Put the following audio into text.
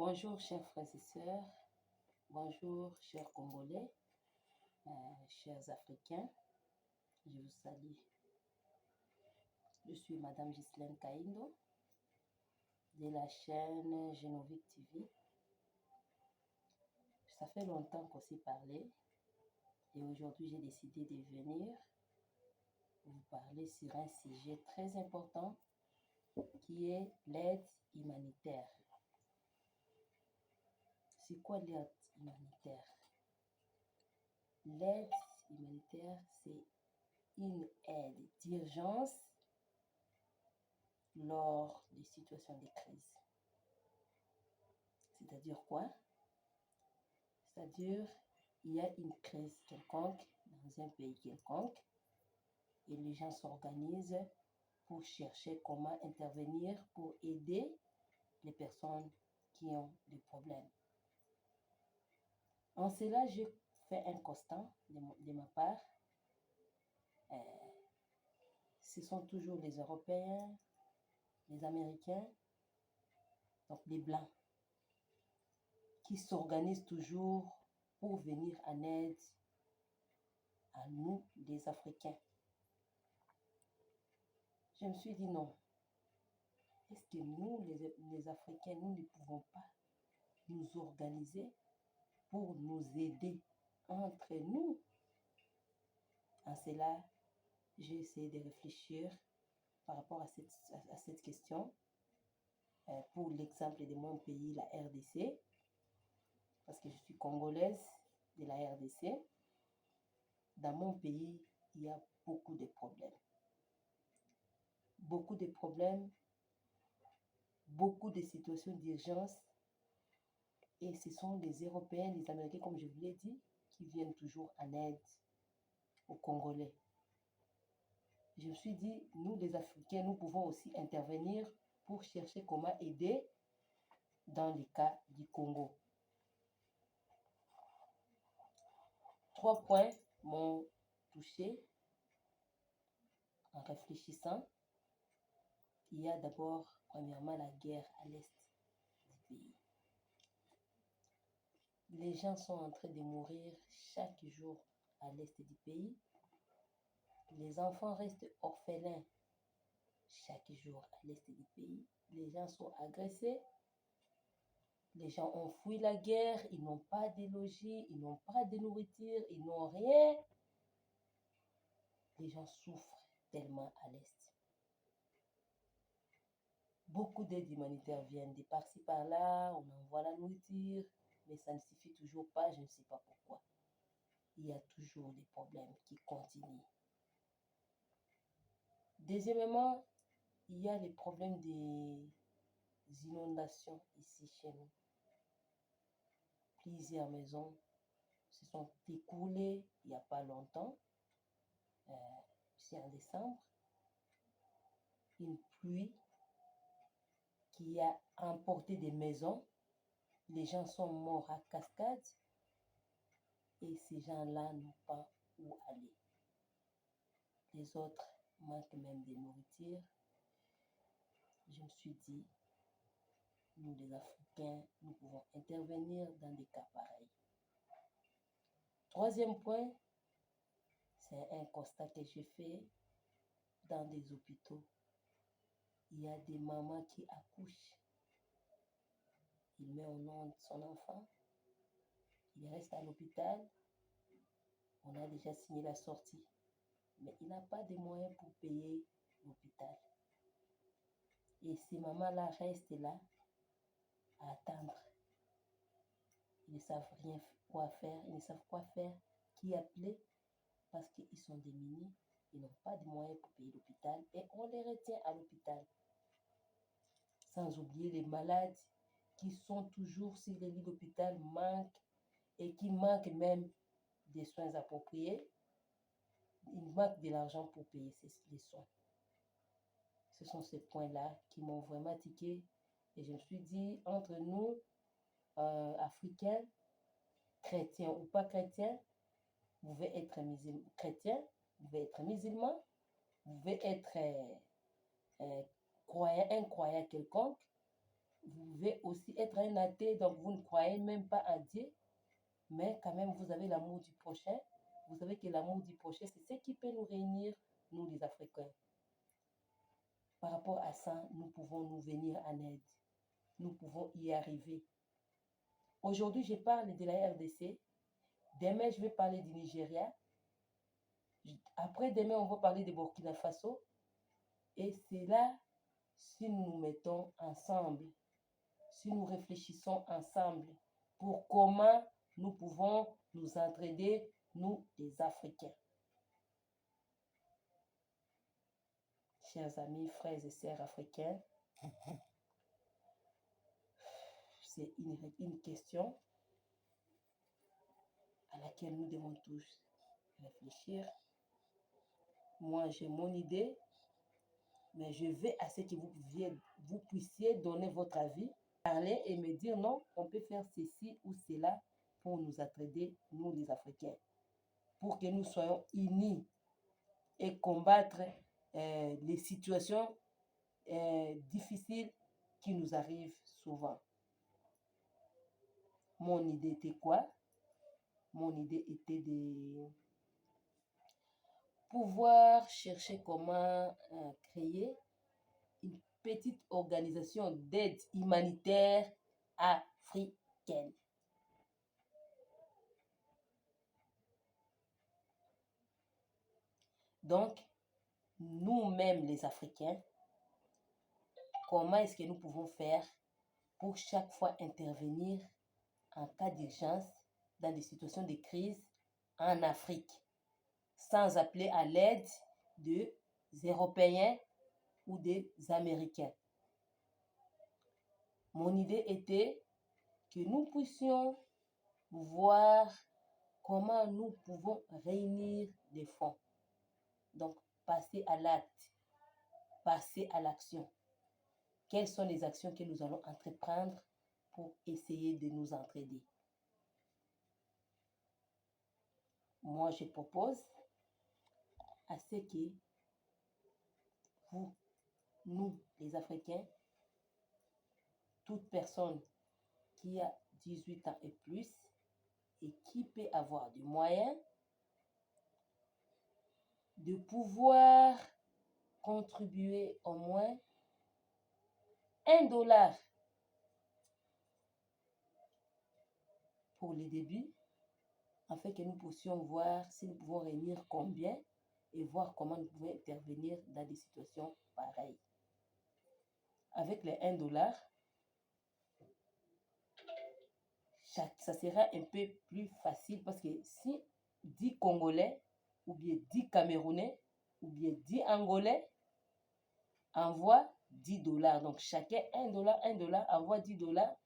Bonjour chers frères et sœurs, bonjour chers Congolais, chers Africains, je vous salue. Je suis Madame Ghislaine Kaindo de la chaîne Genovic TV. Ça fait longtemps qu'on s'est parlé et aujourd'hui j'ai décidé de venir vous parler sur un sujet très important qui est l'aide humanitaire. C'est quoi l'aide humanitaire? L'aide humanitaire, c'est une aide d'urgence lors des situations de crise. C'est-à-dire quoi? C'est-à-dire, il y a une crise quelconque dans un pays quelconque et les gens s'organisent pour chercher comment intervenir pour aider les personnes qui ont des problèmes. En cela, j'ai fait un constat de ma part. Ce sont toujours les Européens, les Américains, donc les Blancs, qui s'organisent toujours pour venir en aide à nous, les Africains. Je me suis dit non. Est-ce que nous, les Africains, nous ne pouvons pas nous organiser pour nous aider entre nous? En cela, j'ai essayé de réfléchir par rapport à cette question. Pour l'exemple de mon pays, la RDC, parce que je suis congolaise de la RDC, dans mon pays, il y a beaucoup de problèmes. Beaucoup de problèmes, beaucoup de situations d'urgence. Et ce sont les Européens, les Américains, comme je vous l'ai dit, qui viennent toujours en aide aux Congolais. Je me suis dit, nous les Africains, nous pouvons aussi intervenir pour chercher comment aider dans le cas du Congo. 3 points m'ont touché en réfléchissant. Il y a d'abord, premièrement, la guerre à l'est du pays. Les gens sont en train de mourir chaque jour à l'est du pays. Les enfants restent orphelins chaque jour à l'est du pays. Les gens sont agressés. Les gens ont fui la guerre. Ils n'ont pas de logis. Ils n'ont pas de nourriture. Ils n'ont rien. Les gens souffrent tellement à l'est. Beaucoup d'aide humanitaire viennent de par-ci par-là. On envoie la nourriture. Mais ça ne suffit toujours pas. Je ne sais pas pourquoi. Il y a toujours des problèmes qui continuent. Deuxièmement, il y a les problèmes des inondations ici chez nous. Plusieurs maisons se sont écoulées il n'y a pas longtemps, c'est en décembre. Une pluie qui a emporté des maisons. Les gens sont morts à cascade et ces gens-là n'ont pas où aller. Les autres manquent même de nourriture. Je me suis dit, nous les Africains, nous pouvons intervenir dans des cas pareils. Troisième point, c'est un constat que j'ai fait dans des hôpitaux. Il y a des mamans qui accouchent. Il met au nom de son enfant. Il reste à l'hôpital. On a déjà signé la sortie. Mais il n'a pas de moyens pour payer l'hôpital. Et ces mamans-là restent là à attendre. Ils ne savent rien quoi faire. Ils ne savent quoi faire. Qui appeler parce qu'ils sont démunis. Ils n'ont pas de moyens pour payer l'hôpital. Et on les retient à l'hôpital. Sans oublier les malades qui sont toujours sur les lits d'hôpital, manquent et qui manquent même des soins appropriés. Ils manquent de l'argent pour payer les soins. Ce sont ces points-là qui m'ont vraiment tiqué. Et je me suis dit, entre nous, Africains, chrétiens ou pas chrétiens, vous pouvez être chrétien, vous pouvez être musulman, vous pouvez être un croyant quelconque. Vous pouvez aussi être un athée, donc vous ne croyez même pas en Dieu, mais quand même vous avez l'amour du prochain. Vous savez que l'amour du prochain, c'est ce qui peut nous réunir, nous les Africains. Par rapport à ça, nous pouvons nous venir en aide. Nous pouvons y arriver. Aujourd'hui, je parle de la RDC. Demain, je vais parler du Nigeria. Après, demain, on va parler de Burkina Faso. Et c'est là, si nous nous mettons ensemble, si nous réfléchissons ensemble pour comment nous pouvons nous entraider, nous, les Africains. Chers amis, frères et sœurs africains, c'est une question à laquelle nous devons tous réfléchir. Moi, j'ai mon idée, mais je vais à ce que vous puissiez donner votre avis, parler et me dire non, on peut faire ceci ou cela pour nous entraider, nous les Africains, pour que nous soyons unis et combattre les situations difficiles qui nous arrivent souvent. Mon idée était quoi? Mon idée était de pouvoir chercher comment créer une petite organisation d'aide humanitaire africaine. Donc, nous-mêmes les Africains, comment est-ce que nous pouvons faire pour chaque fois intervenir en cas d'urgence dans des situations de crise en Afrique, sans appeler à l'aide des Européens ou des Américains. Mon idée était que nous puissions voir comment nous pouvons réunir des fonds. Donc, passer à l'acte, passer à l'action. Quelles sont les actions que nous allons entreprendre pour essayer de nous entraider? Moi, je propose à ce que vous, nous, les Africains, toute personne qui a 18 ans et plus et qui peut avoir des moyens de pouvoir contribuer au moins $1 pour les débuts, afin que nous puissions voir si nous pouvons réunir combien et voir comment nous pouvons intervenir dans des situations pareilles. Avec les $1, ça sera un peu plus facile parce que si 10 Congolais ou bien 10 Camerounais ou bien 10 Angolais envoient $10, donc chacun $1 envoie $10,